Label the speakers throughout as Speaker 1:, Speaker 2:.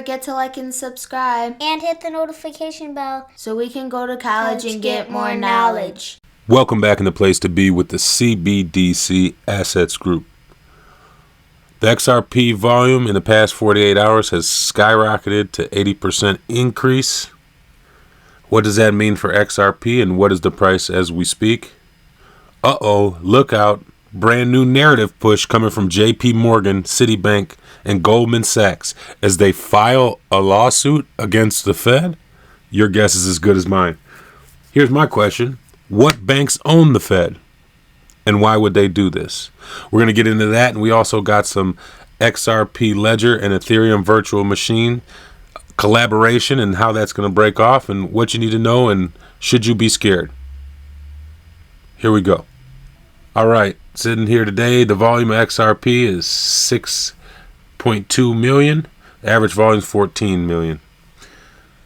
Speaker 1: forget to like and subscribe.
Speaker 2: And hit the notification bell
Speaker 1: so we can go to college and get more knowledge.
Speaker 3: Welcome back in the place to be with the CBDC Assets Group. The XRP volume in the past 48 hours has skyrocketed to 80% increase. What does that mean for XRP, and what is the price as we speak? Look out. Brand new narrative push coming from JP Morgan, Citibank, and Goldman Sachs as they file a lawsuit against the Fed. Your guess is as good as mine. Here's my question. What banks own the Fed? And why would they do this? We're going to get into that, and we also got some XRP Ledger and Ethereum virtual machine collaboration and how that's going to break off and what you need to know and should you be scared. Here we go. All right, sitting here today, the volume of XRP is 6.2 million. The average volume is 14 million.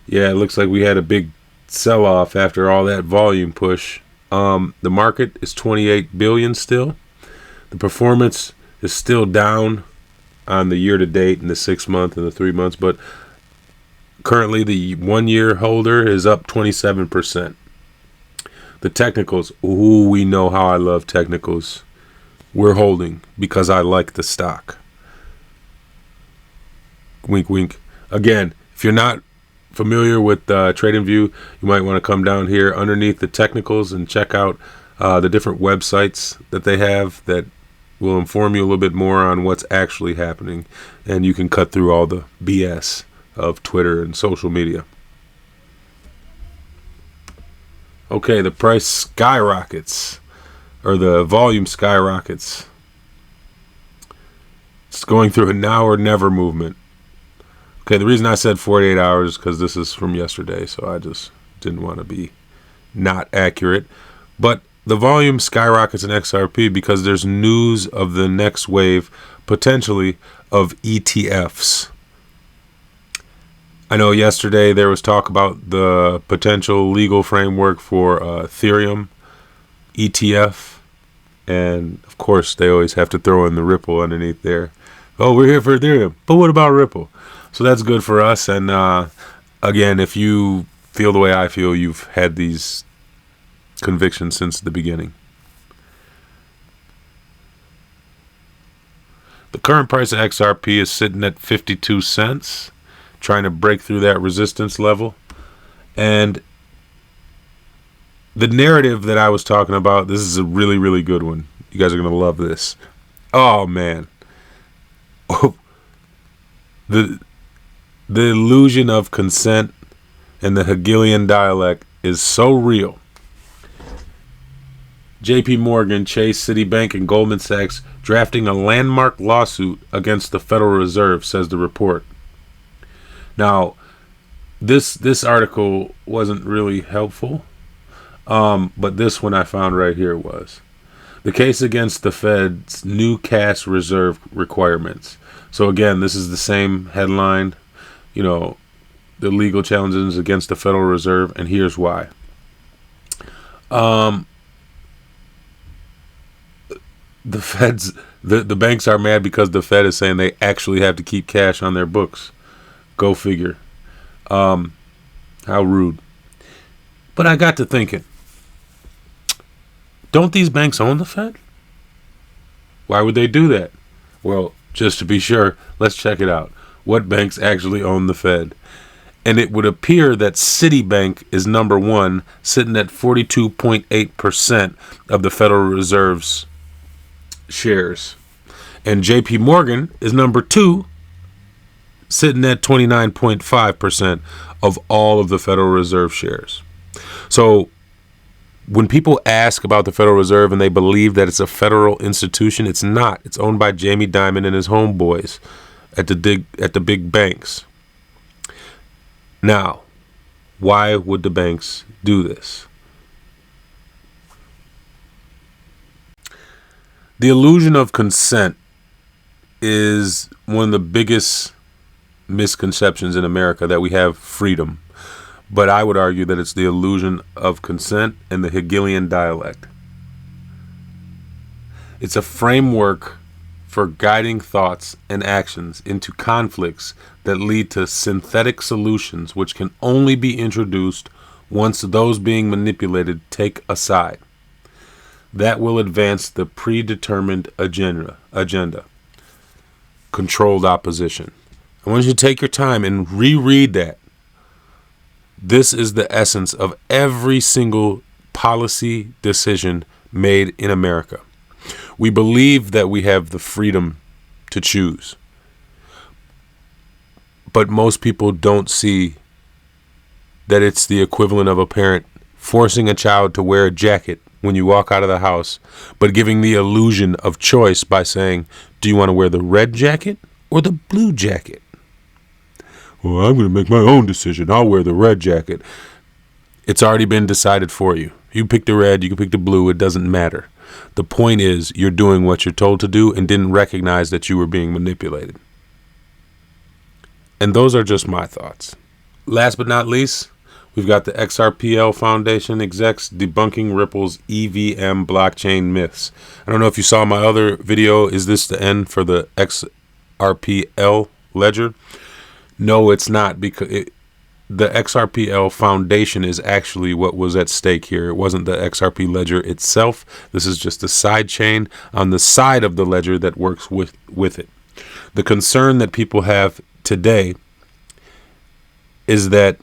Speaker 3: Yeah, it looks like we had a big sell-off after all that volume push. The market is 28 billion still. The performance is still down on the year-to-date and the 6 month and the 3 months, but currently the 1 year holder is up 27%. The technicals, we know how I love technicals. We're holding because I like the stock. Wink, wink. Again, if you're not familiar with TradingView, you might want to come down here underneath the technicals and check out the different websites that they have that will inform you a little bit more on what's actually happening, and you can cut through all the BS of Twitter and social media. Okay, the price skyrockets, or the volume skyrockets. It's going through a now or never movement. Okay, the reason I said 48 hours is because this is from yesterday, so I just didn't want to be not accurate. But the volume skyrockets in XRP because there's news of the next wave, potentially, of ETFs. I know yesterday there was talk about the potential legal framework for Ethereum ETF. And, of course, they always have to throw in the Ripple underneath there. Oh, we're here for Ethereum. But what about Ripple? So that's good for us. And, again, if you feel the way I feel, you've had these convictions since the beginning. The current price of XRP is sitting at 52 cents. Trying to break through that resistance level. And the narrative that I was talking about, this is a really, really good one. You guys are going to love this. Oh, man. The illusion of consent and the Hegelian dialect is so real. JP Morgan, Chase, Citibank, and Goldman Sachs drafting a landmark lawsuit against the Federal Reserve, says the report. Now, this article wasn't really helpful, but this one I found right here was. The case against the Fed's new cash reserve requirements. So again, this is the same headline, the legal challenges against the Federal Reserve, and here's why. The banks are mad because the Fed is saying they actually have to keep cash on their books. Go figure. How rude. But I got to thinking, don't these banks own the Fed? Why would they do that? Well, just to be sure, let's check it out. What banks actually own the Fed? And it would appear that Citibank is number one, sitting at 42.8% of the Federal Reserve's shares. And JP Morgan is number two, sitting at 29.5% of all of the Federal Reserve shares. So when people ask about the Federal Reserve and they believe that it's a federal institution, it's not. It's owned by Jamie Dimon and his homeboys at the big banks. Now, why would the banks do this? The illusion of consent is one of the biggest misconceptions in America, that we have freedom. But I would argue that it's the illusion of consent and the Hegelian dialect. It's a framework for guiding thoughts and actions into conflicts that lead to synthetic solutions which can only be introduced once those being manipulated take a side. That will advance the predetermined agenda. Controlled opposition. I want you to take your time and reread that. This is the essence of every single policy decision made in America. We believe that we have the freedom to choose. But most people don't see that it's the equivalent of a parent forcing a child to wear a jacket when you walk out of the house, but giving the illusion of choice by saying, do you want to wear the red jacket or the blue jacket? Well, I'm going to make my own decision. I'll wear the red jacket. It's already been decided for you. You pick the red, you can pick the blue, it doesn't matter. The point is, you're doing what you're told to do and didn't recognize that you were being manipulated. And those are just my thoughts. Last but not least, we've got the XRPL Foundation execs debunking Ripple's EVM blockchain myths. I don't know if you saw my other video, is this the end for the XRPL ledger? No, it's not, because the XRPL Foundation is actually what was at stake here. It wasn't the XRP ledger itself. This is just a side chain on the side of the ledger that works with it. The concern that people have today is that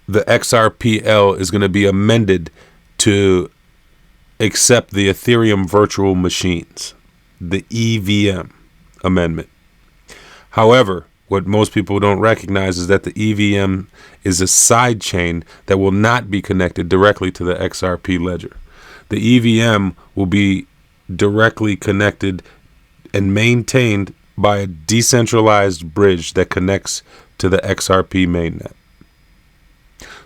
Speaker 3: the XRPL is going to be amended to accept the Ethereum virtual machines, the EVM amendment. However, what most people don't recognize is that the EVM is a side chain that will not be connected directly to the XRP ledger. The EVM will be directly connected and maintained by a decentralized bridge that connects to the XRP mainnet.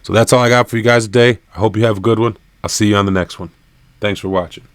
Speaker 3: So that's all I got for you guys today. I hope you have a good one. I'll see you on the next one. Thanks for watching.